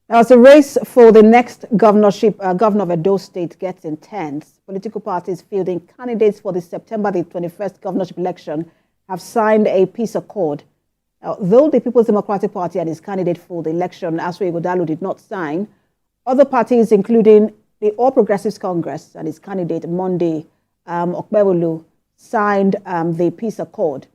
Now, as the race for the next governorship, governor of Edo State gets intense, political parties fielding candidates for the September the 21st governorship election have signed a peace accord. Now, though the People's Democratic Party and its candidate for the election, Aswe Ighodalo, did not sign, other parties, including the All Progressives Congress and its candidate Monday Okpebholo, signed the peace accord.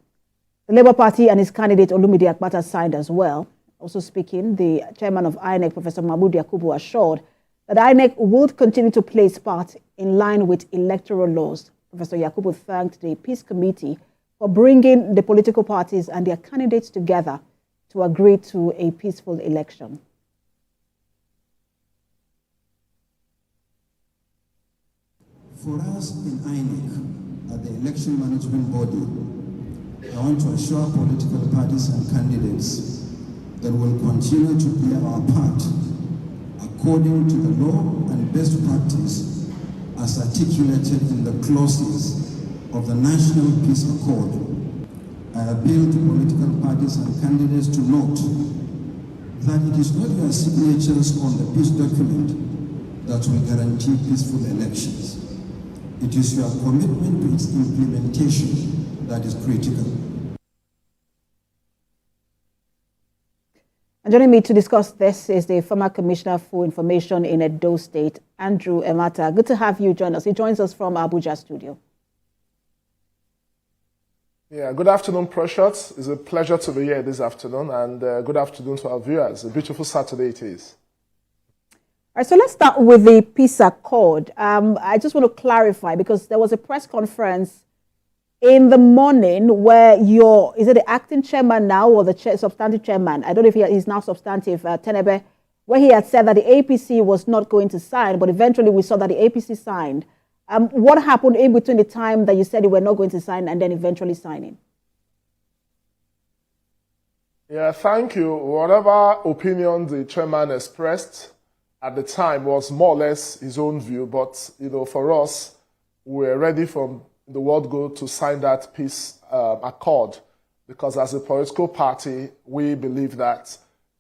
The Labour Party and its candidate Olumide Akpata signed as well. Also speaking, the chairman of InEC, Professor Mahmood Yakubu, assured that InEC would continue to play its part in line with electoral laws. Professor Yakubu thanked the Peace Committee for bringing the political parties and their candidates together to agree to a peaceful election. For us in InEC, at the election management body, I want to assure political parties and candidates that will continue to play our part according to the law and best practice as articulated in the clauses of the National Peace Accord. I appeal to political parties and candidates to note that it is not your signatures on the peace document that will guarantee peaceful elections. It is your commitment to its implementation that is critical. And joining me to discuss this is the former Commissioner for Information in Edo State, Andrew Emata. Good to have you join us. He joins us from Abuja studio. Yeah, good afternoon, Precious. It's a pleasure to be here this afternoon, and good afternoon to our viewers. A beautiful Saturday it is. All right, so let's start with the peace accord. I just want to clarify, because there was a press conference in the morning where is it the acting chairman now or the substantive chairman? I don't know if he's now substantive, Tenebe, where he had said that the APC was not going to sign, but eventually we saw that the APC signed. What happened in between the time that you said you were not going to sign and then eventually signing? Yeah, thank you. Whatever opinion the chairman expressed at the time was more or less his own view, but for us, we're ready from the word go to sign that peace accord, because as a political party, we believe that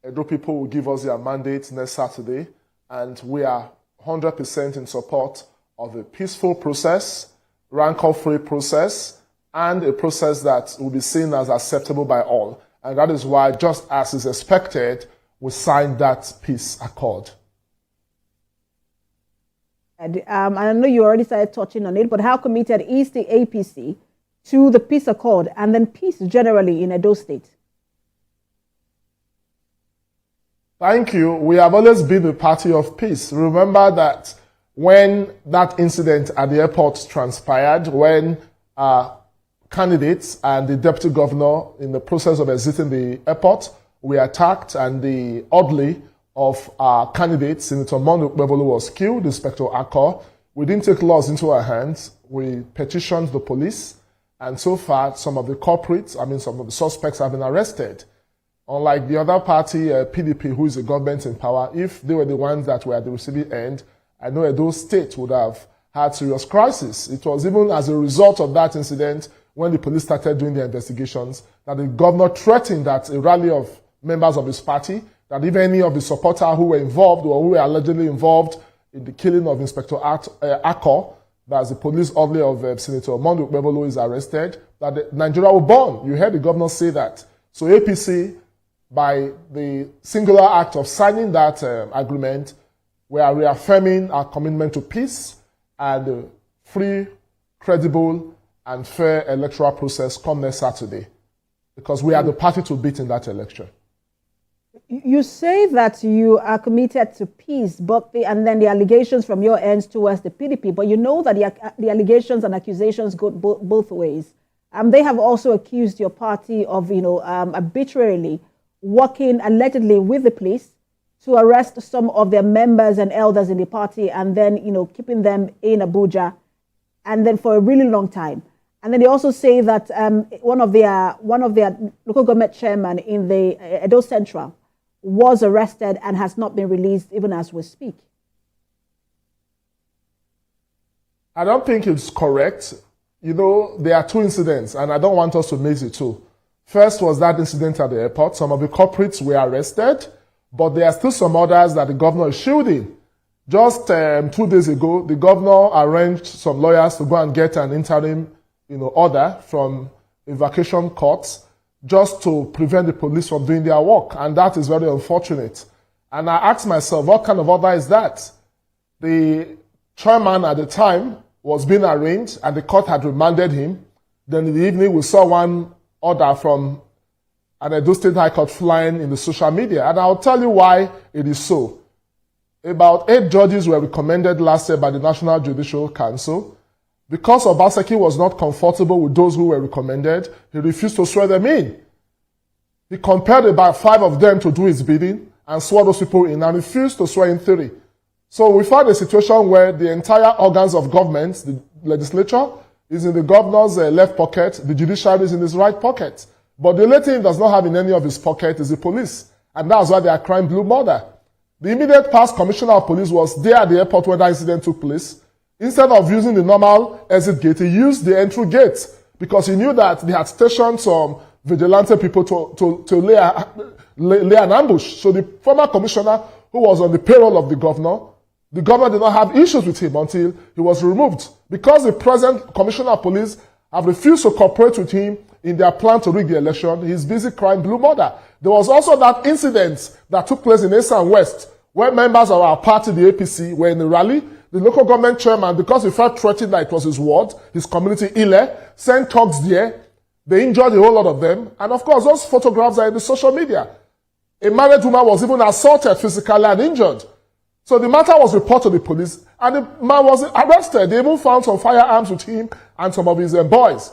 Edo people will give us their mandate next Saturday, and we are 100% in support of a peaceful process, rancor-free process, and a process that will be seen as acceptable by all. And that is why, just as is expected, we signed that peace accord. And I know you already started touching on it, but how committed is the APC to the peace accord and then peace generally in Edo State? Thank you. We have always been a party of peace. Remember that when that incident at the airport transpired, when candidates and the deputy governor in the process of exiting the airport, we attacked, and the orderly of our candidates, Senator Monday Okpebholo, was killed, Inspector Akor. We didn't take laws into our hands. We petitioned the police, and so far, some of the culprits, some of the suspects have been arrested. Unlike the other party, PDP, who is the government in power, if they were the ones that were at the receiving end, I know Edo State would have had serious crisis. It was even as a result of that incident, when the police started doing their investigations, that the governor threatened that a rally of members of his party, that if any of the supporters who were involved or who were allegedly involved in the killing of Inspector Akor, that's the police orderly of Senator Monday Okpebholo, is arrested, that Nigeria will burn. You heard the governor say that. So APC, by the singular act of signing that agreement, we are reaffirming our commitment to peace and a free, credible, and fair electoral process come next Saturday, because we are the party to beat in that election. You say that you are committed to peace, and then the allegations from your ends towards the PDP, but you know that the allegations and accusations go both ways. They have also accused your party of, arbitrarily working allegedly with the police to arrest some of their members and elders in the party, and then, keeping them in Abuja, and then for a really long time. And then they also say that one of their local government chairman in the Edo Central was arrested and has not been released even as we speak. I don't think it's correct. There are two incidents, and I don't want us to mix the two. First was that incident at the airport. Some of the culprits were arrested. But there are still some others that the governor is shielding. Just 2 days ago, the governor arranged some lawyers to go and get an interim, order from a vacation court just to prevent the police from doing their work. And that is very unfortunate. And I asked myself, what kind of order is that? The chairman at the time was being arraigned and the court had remanded him. Then in the evening, we saw one order from an Edo State High Court flying in the social media. And I'll tell you why it is so. About 8 judges were recommended last year by the National Judicial Council. Because Obaseki was not comfortable with those who were recommended, he refused to swear them in. He compelled about 5 of them to do his bidding and swore those people in and refused to swear in 3. So we found a situation where the entire organs of government, the legislature, is in the governor's left pocket, the judiciary is in his right pocket. But the only thing he does not have in any of his pocket is the police. And that's why they are crying blue murder. The immediate past commissioner of police was there at the airport when that incident took place. Instead of using the normal exit gate, he used the entry gate because he knew that they had stationed some vigilante people to lay an ambush. So the former commissioner, who was on the payroll of the governor did not have issues with him until he was removed. Because the present commissioner of police have refused to cooperate with him in their plan to rig the election, he's busy crying blue murder. There was also that incident that took place in East and West, where members of our party, the APC, were in a rally. The local government chairman, because he felt threatened that it was his ward, his community, Ile, sent thugs there. They injured a whole lot of them. And of course, those photographs are in the social media. A married woman was even assaulted physically and injured. So the matter was reported to the police, and the man was arrested. They even found some firearms with him and some of his boys.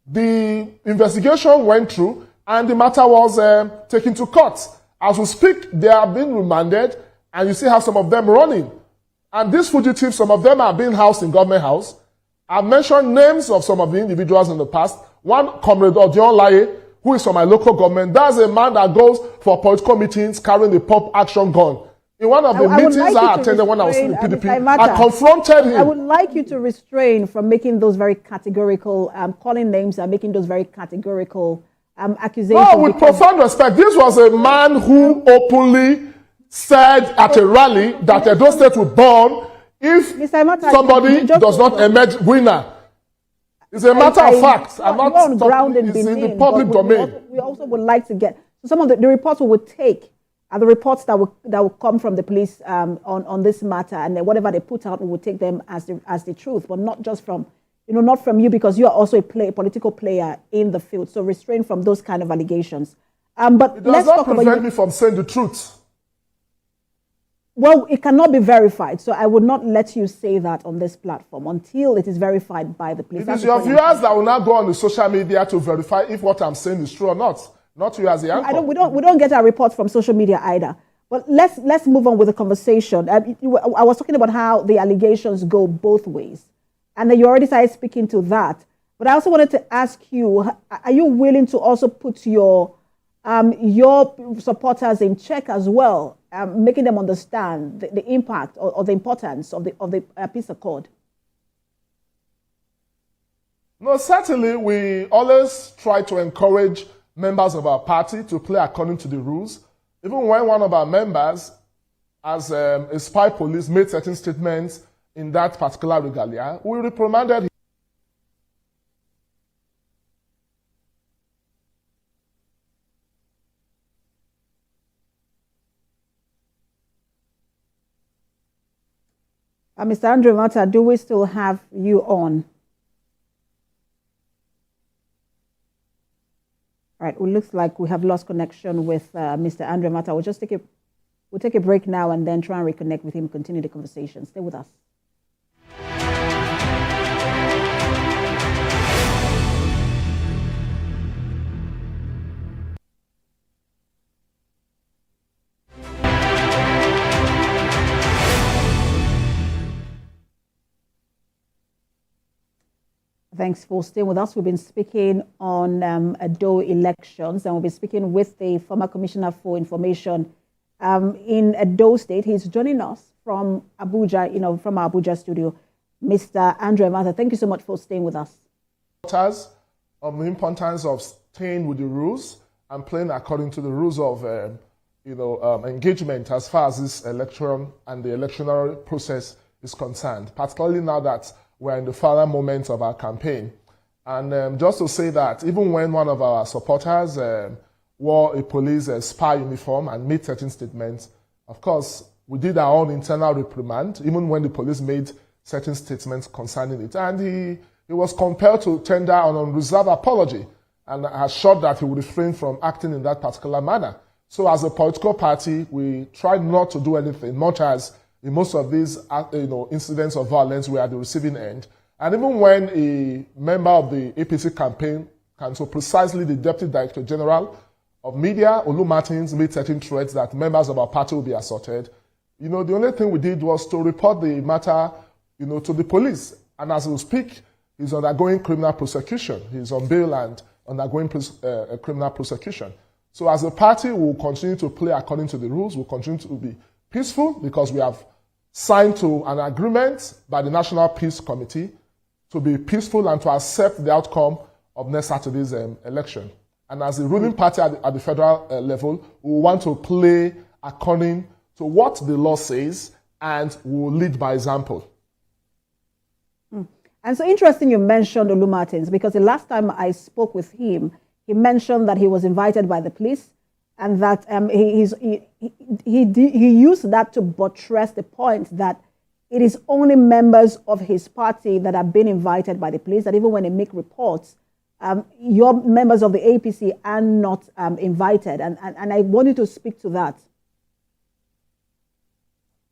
The investigation went through, and the matter was taken to court. As we speak, they are being remanded, and you still have some of them running. And these fugitives, some of them are being housed in government house. I've mentioned names of some of the individuals in the past. One, Comrade Odion Laye, who is from my local government. That's a man that goes for political meetings carrying the pop action gun. In one of the meetings I attended when I was in the PDP, I confronted him. I would like you to restrain from making those very categorical, calling names and making those very categorical accusations. No, with profound respect. This was a man who openly said at a rally that Edo State would burn if somebody does not emerge winner. It's a matter of fact. I'm not talking, it's in the public domain. We also would like to get some of the reports we would take are the reports that will come from the police on this matter, and then whatever they put out, we will take them as the truth, but not just from not from you, because you are also a political player in the field. So restrain from those kind of allegations. But it does not prevent me from saying the truth. Well, it cannot be verified, so I would not let you say that on this platform until it is verified by the police. It is your viewers that will now go on the social media to verify if what I'm saying is true or not. Not you as the anchor. We don't get our reports from social media either. But let's move on with the conversation. I was talking about how the allegations go both ways, and you already started speaking to that. But I also wanted to ask you: are you willing to also put your supporters in check as well, making them understand the impact or the importance of the peace accord? No, certainly we always try to encourage members of our party to play according to the rules. Even when one of our members, as a spy police, made certain statements in that particular regalia, we reprimanded him. Mr. Andrew Mata, do we still have you on? All right, it looks like we have lost connection with Mr. Andrew Mata. We'll take a break now and then try and reconnect with him, continue the conversation. Stay with us. Thanks for staying with us. We've been speaking on Edo elections, and we'll be speaking with the former Commissioner for Information in Edo State. He's joining us from Abuja, from our Abuja studio. Mr. Andrew Mata, thank you so much for staying with us. Of the importance of staying with the rules and playing according to the rules of engagement as far as this election and the electoral process is concerned, particularly now that we're in the final moments of our campaign. And just to say that even when one of our supporters wore a police spy uniform and made certain statements, of course, we did our own internal reprimand, even when the police made certain statements concerning it. And he was compelled to tender an unreserved apology and assured that he would refrain from acting in that particular manner. So as a political party, we tried not to do anything, much as in most of these incidents of violence, we are at the receiving end. And even when a member of the APC campaign council, precisely the Deputy Director General of Media, Olu Martins, made certain threats that members of our party will be assaulted, the only thing we did was to report the matter, to the police. And as we speak, he's undergoing criminal prosecution. He's on bail and undergoing criminal prosecution. So as a party, we'll continue to play according to the rules. We'll continue to be peaceful because we have signed to an agreement by the National Peace Committee to be peaceful and to accept the outcome of next Saturday's election. And as the ruling party at the federal level, we want to play according to what the law says and we will lead by example. And so interesting you mentioned Olu Martins, because the last time I spoke with him, he mentioned that he was invited by the police and that he used that to buttress the point that it is only members of his party that have been invited by the police, that even when they make reports, your members of the APC are not invited. And I want you to speak to that.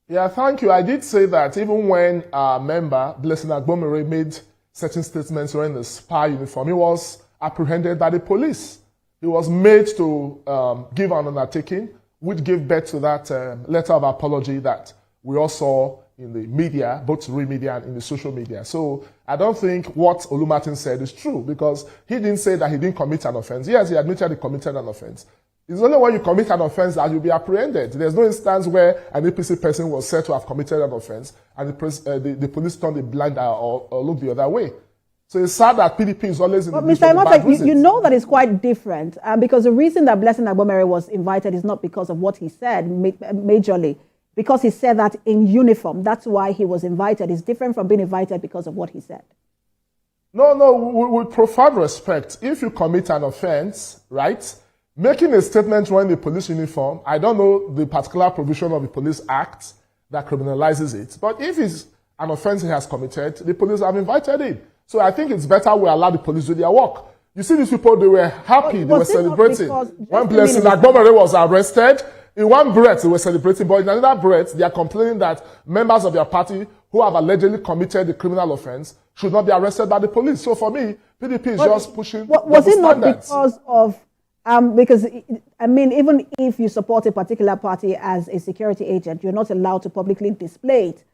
Yeah, thank you. I did say that even when our member, Blessing Agbomere, made certain statements wearing the spy uniform, he was apprehended by the police. He was made to give an undertaking, which gave birth to that letter of apology that we all saw in the media, both real media and in the social media. So I don't think what Olu Martins said is true, because he didn't say that he didn't commit an offense. Yes, he admitted he committed an offense. It's only when you commit an offense that you'll be apprehended. There's no instance where an APC person was said to have committed an offense and the police turned a blind eye or looked the other way. So it's sad that PDP is always in the Mr. Imota, you know that it's quite different, because the reason that Blessing Agbomere was invited is not because of what he said majorly, because he said that in uniform. That's why he was invited. It's different from being invited because of what he said. No, with profound respect, if you commit an offense, right, making a statement wearing the police uniform, I don't know the particular provision of the Police Act that criminalizes it, but if it's an offense he has committed, the police have invited him. So I think it's better we allow the police do their work. You see these people, they were happy, they were celebrating. When Blessing Agbomere was arrested, in one breath they were celebrating, but in another breath they are complaining that members of their party who have allegedly committed a criminal offense should not be arrested by the police. So for me, PDP is just pushing was it not because of because, I mean, even if you support a particular party as a security agent, you're not allowed to publicly display it.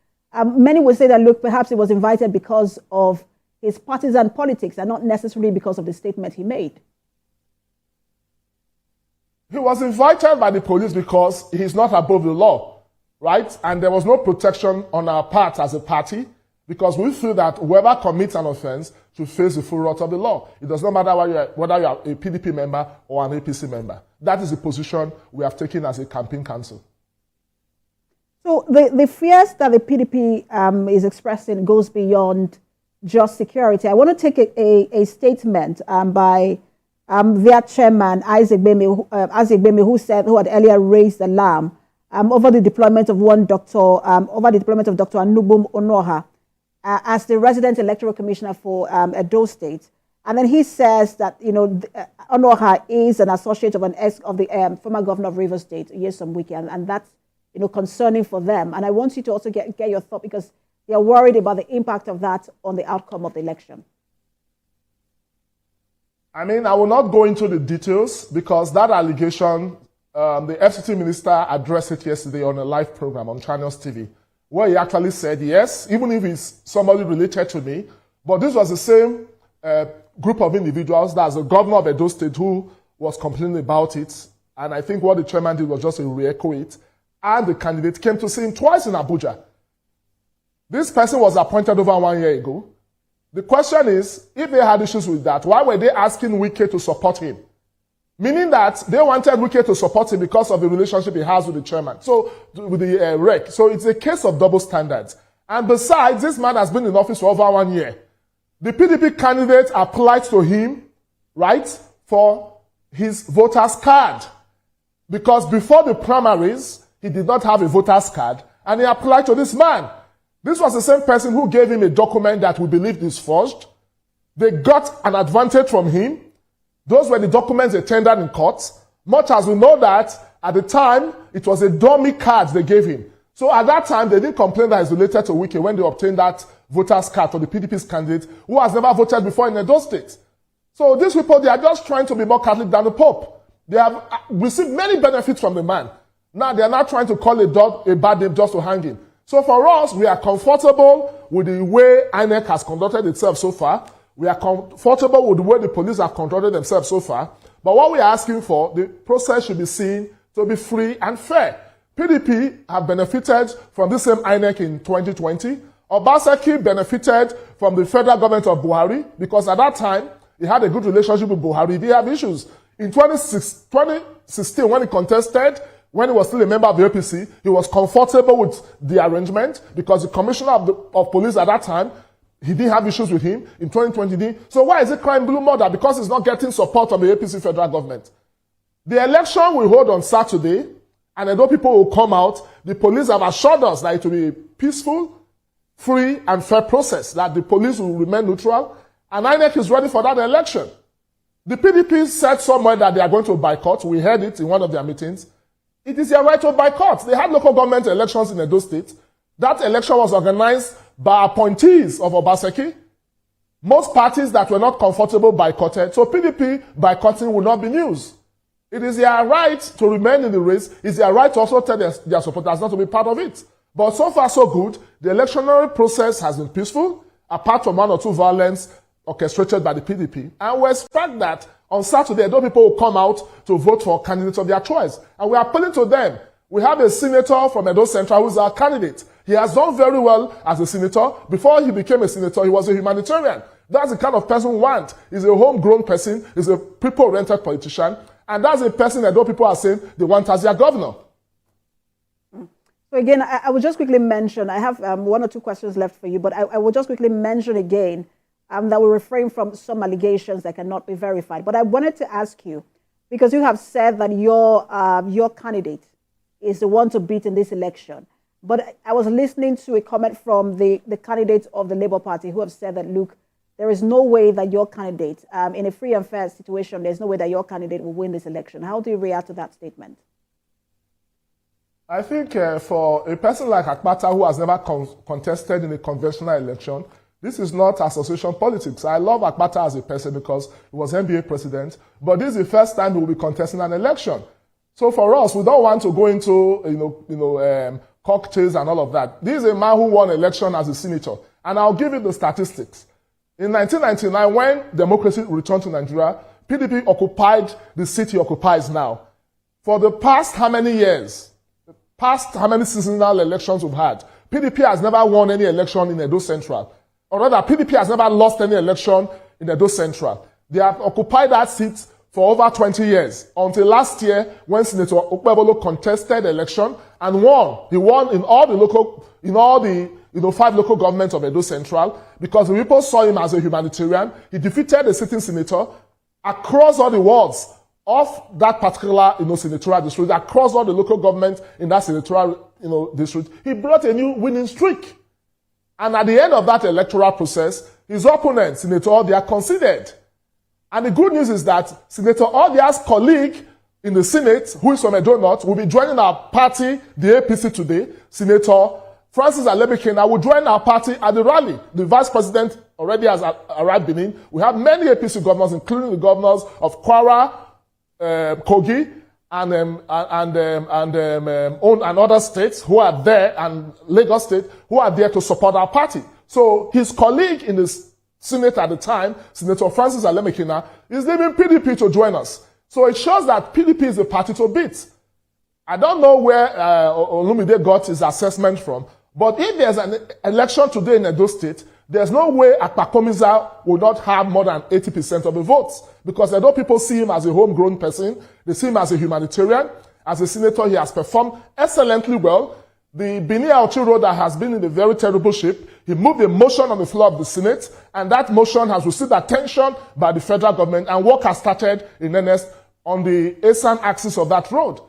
Many would say that, look, perhaps he was invited because of his partisan politics and not necessarily because of the statement he made. He was invited by the police because he's not above the law, right? And there was no protection on our part as a party, because we feel that whoever commits an offense should face the full wrath of the law. It does not matter whether you are a PDP member or an APC member. That is the position we have taken as a campaign council. So the fears that the PDP is expressing goes beyond just security. I want to take a statement by their chairman, Isaac Bemi, who had earlier raised alarm over the deployment of Dr. Anubum Onoha as the resident electoral commissioner for Edo State. And then he says that, Onoha is an associate of the former governor of Rivers State, Nyesom Wike, and that's, concerning for them. And I want you to also get your thought, because they are worried about the impact of that on the outcome of the election. I mean, I will not go into the details, because that allegation, the FCT minister addressed it yesterday on a live program on Channels TV, where he actually said, yes, even if it's somebody related to me, but this was the same group of individuals, that's the governor of Edo State, who was complaining about it. And I think what the chairman did was just to re-echo it. And the candidate came to see him twice in Abuja. This person was appointed over 1 year ago. The question is, if they had issues with that, why were they asking Wike to support him? meaning that they wanted Wike to support him because of the relationship he has with the chairman, so with the REC. So it's a case of double standards. And besides, this man has been in office for over 1 year. The PDP candidate applied to him, right, for his voter's card. Because before the primaries, he did not have a voter's card, and he applied to this man. This was the same person who gave him a document that we believed is forged. They got an advantage from him. Those were the documents they tendered in court. Much as we know that, at the time, it was a dummy card they gave him. So at that time, they didn't complain that it's related to Wike when they obtained that voter's card for the PDP's candidate who has never voted before in Edo State. So these people, they are just trying to be more Catholic than the Pope. They have received many benefits from the man. Now they are not trying to call a dog a bad name just to hang him. So for us, we are comfortable with the way InEC has conducted itself so far. We are comfortable with the way the police have conducted themselves so far. But what we are asking for, the process should be seen to be free and fair. PDP have benefited from the same InEC in 2020. Obaseki benefited from the federal government of Buhari because at that time, he had a good relationship with Buhari. He did have issues. In 2016, when he contested, when he was still a member of the APC, he was comfortable with the arrangement because the commissioner of police at that time, he didn't have issues with him. In 2020, so why is it crying blue murder? Because he's not getting support from the APC federal government. The election we hold on Saturday, and I know people will come out. The police have assured us that it will be a peaceful, free, and fair process, that the police will remain neutral, and INEC is ready for that election. The PDP said somewhere that they are going to boycott. We heard it in one of their meetings. It is their right to boycott. They had local government elections in Edo State. That election was organized by appointees of Obaseki. Most parties that were not comfortable boycotted. So PDP boycotting will not be news. It is their right to remain in the race. It's their right to also tell their supporters not to be part of it. But so far so good. The electionary process has been peaceful, apart from one or two violence orchestrated by the PDP. And we expect that on Saturday, those people will come out to vote for candidates of their choice. And we are appealing to them. We have a senator from Edo Central who is our candidate. He has done very well as a senator. Before he became a senator, he was a humanitarian. That's the kind of person we want. He's a homegrown person. He's a people-oriented politician. And that's the person that those people are saying they want as their governor. So again, I will just quickly mention, I have one or two questions left for you, but I will just quickly mention again that will refrain from some allegations that cannot be verified. But I wanted to ask you, because you have said that your candidate is the one to beat in this election. But I was listening to a comment from the candidates of the Labour Party who have said that, look, there is no way that your candidate, in a free and fair situation, there's no way that your candidate will win this election. How do you react to that statement? I think for a person like Akpata who has never contested in a conventional election, this is not association politics. I love Akpata as a person because he was NBA president, but this is the first time he will be contesting an election. So for us, we don't want to go into cocktails and all of that. This is a man who won election as a senator, and I'll give you the statistics. In 1999, when democracy returned to Nigeria, PDP occupied the seat he occupies now. For the past how many years, past how many seasonal elections we've had, PDP has never won any election in Edo Central. Or rather, PDP has never lost any election in Edo Central. They have occupied that seat for over 20 years, until last year when Senator Okpebolo contested the election and won. He won in all the 5 local governments of Edo Central because the people saw him as a humanitarian. He defeated a sitting senator across all the wards of that particular senatorial district, across all the local governments in that senatorial district. He brought a new winning streak. And at the end of that electoral process, his opponent, Senator Odia, conceded. And the good news is that Senator Odia's colleague in the Senate, who is from Edo North, will be joining our party, the APC today. Senator Francis Alebikena will join our party at the rally. The vice president already has arrived Benin. We have many APC governors, including the governors of Kwara, Kogi, and other states who are there, and Lagos State, who are there to support our party. So his colleague in the Senate at the time, Senator Francis Alemekina, is leaving PDP to join us. So it shows that PDP is a party to beat. I don't know where Olumide got his assessment from, but if there's an election today in Edo State, there's no way Akpakomiza will not have more than 80% of the votes, because although people see him as a homegrown person, they see him as a humanitarian. As a senator, he has performed excellently well. The Benin road that has been in a very terrible shape, he moved a motion on the floor of the Senate, and that motion has received attention by the federal government, and work has started in earnest on the eastern axis of that road.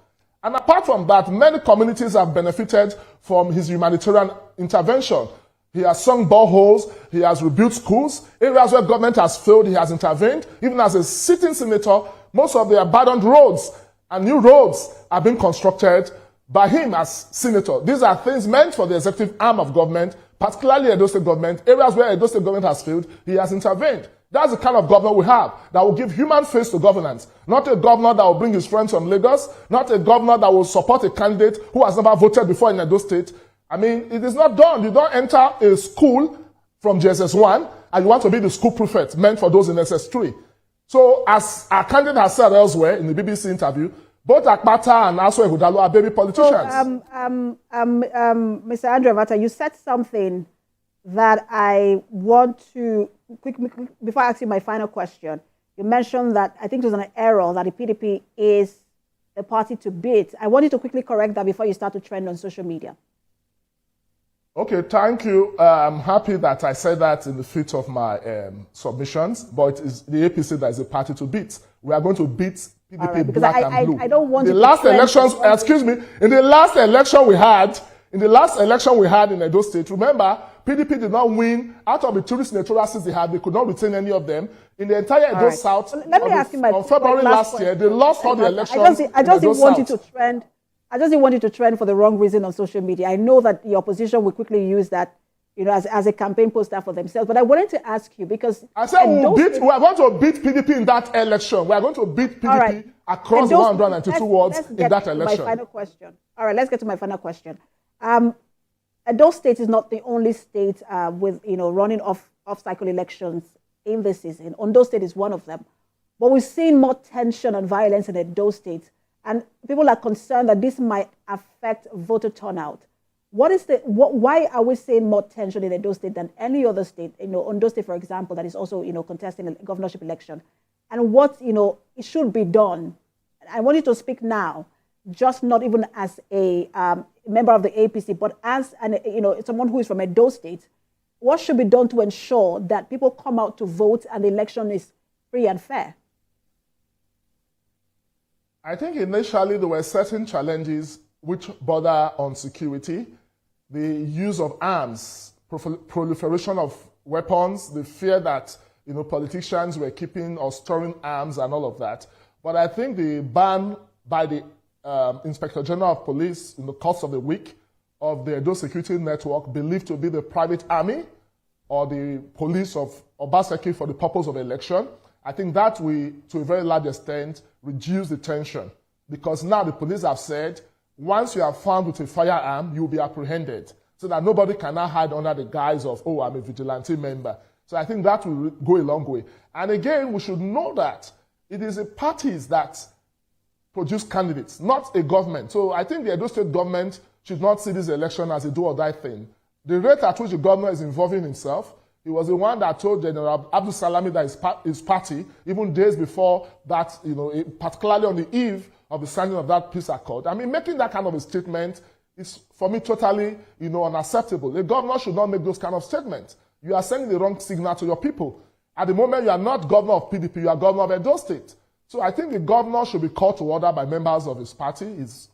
And apart from that, many communities have benefited from his humanitarian intervention. He has sunk boreholes, he has rebuilt schools, areas where government has failed, he has intervened. Even as a sitting senator, most of the abandoned roads and new roads are being constructed by him as senator. These are things meant for the executive arm of government, particularly Edo State government. Areas where Edo State government has failed, he has intervened. That's the kind of governor we have, that will give human face to governance. Not a governor that will bring his friends from Lagos, not a governor that will support a candidate who has never voted before in Edo State. I mean, it is not done. You don't enter a school from JSS1 and you want to be the school prefect meant for those in SS3. So, as our candidate has said elsewhere in the BBC interview, both Akpata and Aso Ighodalo are baby politicians. Mr. Andrew Avata, you said something that I want to quickly, before I ask you my final question. You mentioned that I think it was an error that the PDP is the party to beat. I want you to quickly correct that before you start to trend on social media. Okay, thank you. I'm happy that I said that in the fit of my submissions, but it is the APC that is the party to beat. We are going to beat PDP right, black and blue. I don't want the last elections, excuse me, in the last election we had in Edo State, remember, PDP did not win. Out of the 2 senatorial seats they had, they could not retain any of them. In the entire Edo South, so let me ask you on February last year, they lost all the elections. I just didn't want you to trend. I just didn't want you to trend for the wrong reason on social media. I know that the opposition will quickly use that, you know, as a campaign poster for themselves. But I wanted to ask you, because I said we are going to beat PDP in that election. We are going to beat PDP across the 192 wards in that election. My final question. All right, let's get to my final question. Edo State is not the only state with, you know, running off-cycle elections in this season. Ondo State is one of them. But we've seen more tension and violence in Edo State. And people are concerned that this might affect voter turnout. Why are we seeing more tension in Edo State than any other state? You know, Ondo State, for example, that is also, you know, contesting a governorship election. And what, you know, it should be done. I want you to speak now, just not even as a member of the APC, but as someone who is from Edo State. What should be done to ensure that people come out to vote and the election is free and fair? I think initially there were certain challenges which border on security, the use of arms, proliferation of weapons, the fear that, you know, politicians were keeping or storing arms and all of that. But I think the ban by the Inspector General of Police in the course of the week of the Edo Security Network, believed to be the private army or the police of Obaseki for the purpose of election, I think that will, to a very large extent, reduce the tension. Because now the police have said, once you are found with a firearm, you will be apprehended. So that nobody can now hide under the guise of, oh, I'm a vigilante member. So I think that will go a long way. And again, we should know that it is the parties that produce candidates, not a government. So I think the Edo State government should not see this election as a do or die thing. The rate at which the governor is involving himself, he was the one that told General Abdul Salami that his party, even days before that, you know, particularly on the eve of the signing of that peace accord. I mean, making that kind of a statement is, for me, totally, you know, unacceptable. A governor should not make those kind of statements. You are sending the wrong signal to your people. At the moment, you are not governor of PDP, you are governor of Edo State. So I think the governor should be called to order by members of his party's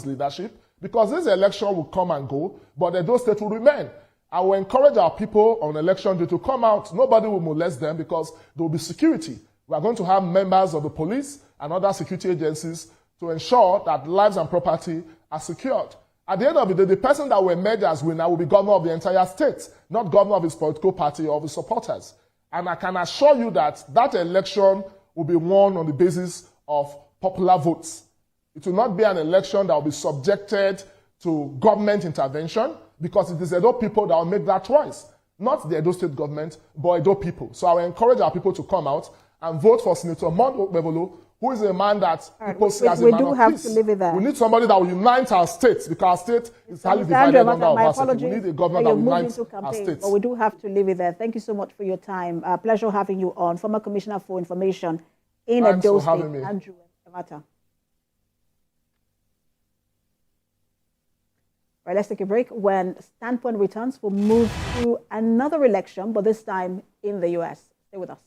leadership, because this election will come and go, but Edo State will remain. I will encourage our people on election day to come out. Nobody will molest them because there will be security. We are going to have members of the police and other security agencies to ensure that lives and property are secured. At the end of the day, the person that will emerge as winner will be governor of the entire state, not governor of his political party or of his supporters. And I can assure you that that election will be won on the basis of popular votes. It will not be an election that will be subjected to government intervention, because it is Edo people that will make that choice, not the Edo State government, but Edo people. So I will encourage our people to come out and vote for Senator Mondo Bebolo, who is a man that people see as a we man do of have peace. to leave it there. We need somebody that will unite our states, because our state is highly Mr. divided Andrew, under my our apologies. We need a government You're that will moving unite to our campaign, states. but we do have to leave it there. Thank you so much for your time. Pleasure having you on. Former Commissioner for Information in Thanks Edo for having State, me. Andrew Emata. Right, let's take a break. When Standpoint returns, we'll move to another election, but this time in the U.S. Stay with us.